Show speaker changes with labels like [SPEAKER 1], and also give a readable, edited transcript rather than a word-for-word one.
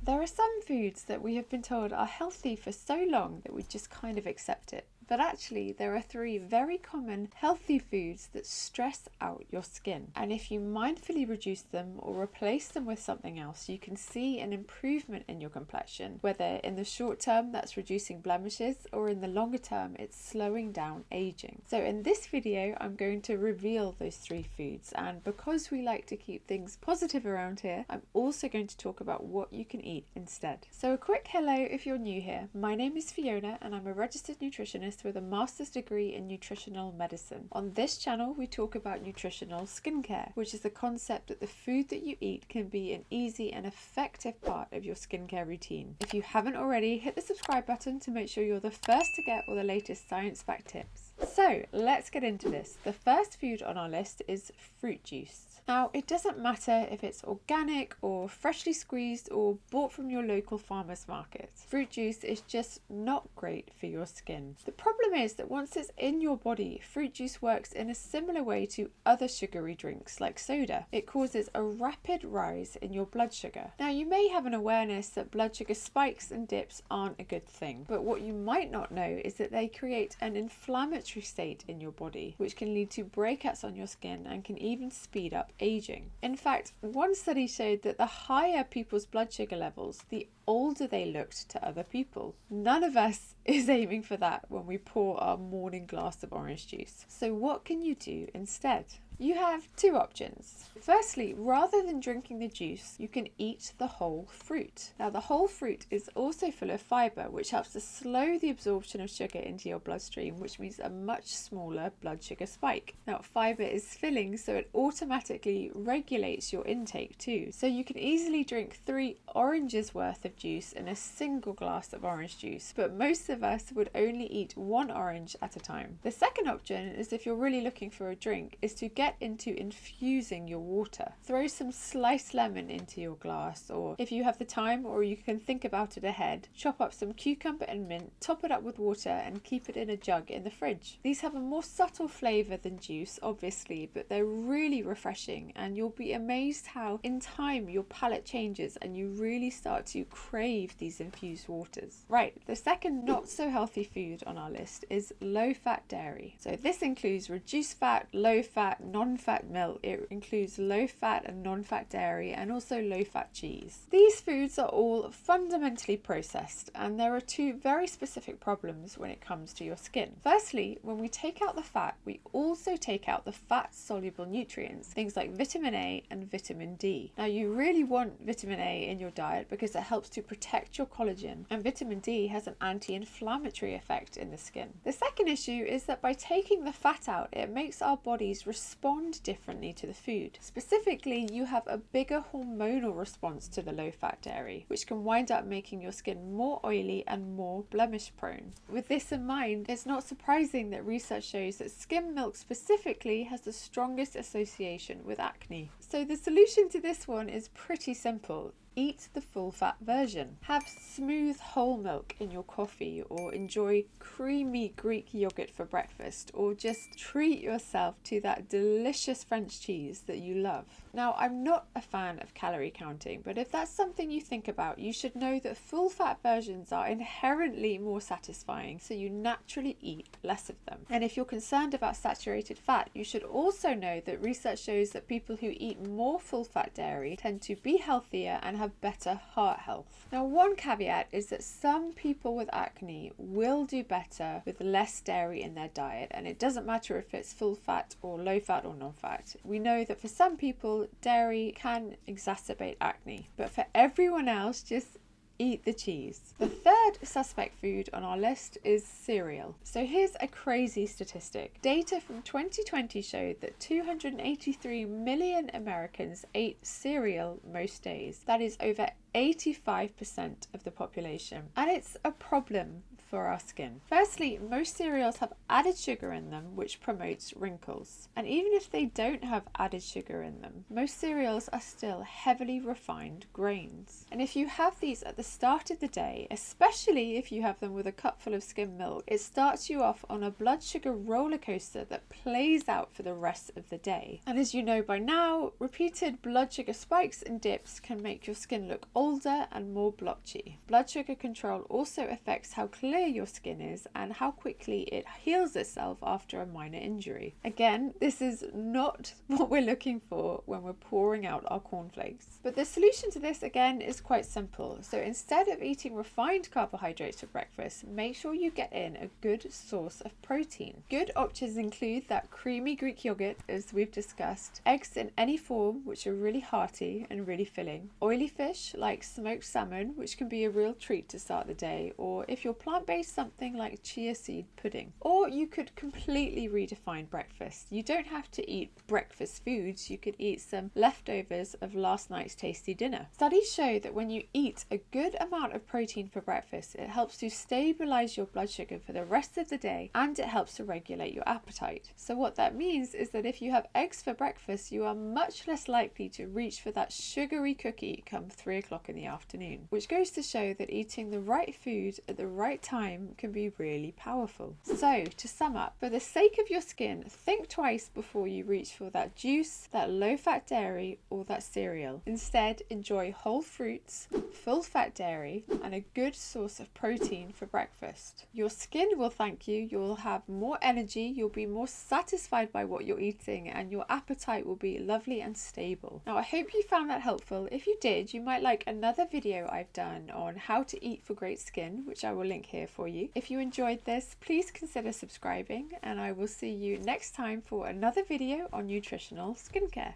[SPEAKER 1] There are some foods that we have been told are healthy for so long that we just kind of accept it. But actually, there are 3 very common healthy foods that stress out your skin. And if you mindfully reduce them or replace them with something else, you can see an improvement in your complexion, whether in the short term that's reducing blemishes or in the longer term it's slowing down aging. So in this video, I'm going to reveal those 3 foods. And because we like to keep things positive around here, I'm also going to talk about what you can eat instead. So a quick hello if you're new here. My name is Fiona and I'm a registered nutritionist with a master's degree in nutritional medicine. On this channel, we talk about nutritional skincare, which is the concept that the food that you eat can be an easy and effective part of your skincare routine. If you haven't already, hit the subscribe button to make sure you're the first to get all the latest science-backed tips. So let's get into this. The first food on our list is fruit juice. Now, it doesn't matter if it's organic or freshly squeezed or bought from your local farmer's market. Fruit juice is just not great for your skin. The problem is that once it's in your body, fruit juice works in a similar way to other sugary drinks like soda. It causes a rapid rise in your blood sugar. Now, you may have an awareness that blood sugar spikes and dips aren't a good thing, but what you might not know is that they create an inflammatory state in your body, which can lead to breakouts on your skin and can even speed up aging. In fact, one study showed that the higher people's blood sugar levels, the older they looked to other people. None of us is aiming for that when we pour our morning glass of orange juice. So what can you do instead? You have 2 options. Firstly, rather than drinking the juice, you can eat the whole fruit. Now, the whole fruit is also full of fibre, which helps to slow the absorption of sugar into your bloodstream, which means a much smaller blood sugar spike. Now, fibre is filling, so it automatically regulates your intake too. So you can easily drink 3 oranges worth of juice in a single glass of orange juice, but most of us would only eat 1 orange at a time. The second option is, if you're really looking for a drink, is to get into infusing your water. Throw some sliced lemon into your glass, or if you have the time or you can think about it ahead, chop up some cucumber and mint, top it up with water and keep it in a jug in the fridge. These have a more subtle flavour than juice, obviously, but they're really refreshing, and you'll be amazed how in time your palate changes and you really start to crave these infused waters. Right, the second not so healthy food on our list is low-fat dairy. So this includes reduced fat, low-fat, non-fat milk. It includes low-fat and non-fat dairy and also low-fat cheese. These foods are all fundamentally processed, and there are 2 very specific problems when it comes to your skin. Firstly, when we take out the fat, we also take out the fat-soluble nutrients, things like vitamin A and vitamin D. Now, you really want vitamin A in your diet because it helps to protect your collagen, and vitamin D has an anti-inflammatory effect in the skin. The second issue is that by taking the fat out, it makes our bodies respond differently to the food. Specifically, you have a bigger hormonal response to the low-fat dairy, which can wind up making your skin more oily and more blemish prone. With this in mind, it's not surprising that research shows that skim milk specifically has the strongest association with acne. So the solution to this one is pretty simple. Eat the full-fat version. Have smooth whole milk in your coffee, or enjoy creamy Greek yogurt for breakfast, or just treat yourself to that delicious French cheese that you love. Now, I'm not a fan of calorie counting, but if that's something you think about, you should know that full-fat versions are inherently more satisfying, so you naturally eat less of them. And if you're concerned about saturated fat, you should also know that research shows that people who eat more full-fat dairy tend to be healthier and have better heart health. Now, one caveat is that some people with acne will do better with less dairy in their diet, and it doesn't matter if it's full fat or low fat or non-fat. We know that for some people, dairy can exacerbate acne, but for everyone else, just eat the cheese. The third suspect food on our list is cereal. So here's a crazy statistic. Data from 2020 showed that 283 million Americans ate cereal most days. That is over 85% of the population. And it's a problem for our skin. Firstly, most cereals have added sugar in them, which promotes wrinkles. And even if they don't have added sugar in them, most cereals are still heavily refined grains. And if you have these at the start of the day, especially if you have them with a cupful of skim milk, it starts you off on a blood sugar roller coaster that plays out for the rest of the day. And as you know by now, repeated blood sugar spikes and dips can make your skin look older and more blotchy. Blood sugar control also affects how clear your skin is and how quickly it heals itself after a minor injury. Again, this is not what we're looking for when we're pouring out our cornflakes. But the solution to this again is quite simple. So instead of eating refined carbohydrates for breakfast, make sure you get in a good source of protein. Good options include that creamy Greek yogurt, as we've discussed, eggs in any form, which are really hearty and really filling, oily fish like smoked salmon, which can be a real treat to start the day, or if you're plant-based, something like chia seed pudding. Or you could completely redefine breakfast. You don't have to eat breakfast foods, you could eat some leftovers of last night's tasty dinner. Studies show that when you eat a good amount of protein for breakfast, it helps to stabilize your blood sugar for the rest of the day, and it helps to regulate your appetite. So what that means is that if you have eggs for breakfast, you are much less likely to reach for that sugary cookie come 3 o'clock in the afternoon, which goes to show that eating the right food at the right time can be really powerful. So to sum up, for the sake of your skin, think twice before you reach for that juice, that low-fat dairy, or that cereal. Instead, enjoy whole fruits, full-fat dairy, and a good source of protein for breakfast. Your skin will thank you, you'll have more energy, you'll be more satisfied by what you're eating, and your appetite will be lovely and stable. Now, I hope you found that helpful. If you did, you might like another video I've done on how to eat for great skin, which I will link here for you. If you enjoyed this, please consider subscribing, and I will see you next time for another video on nutritional skincare.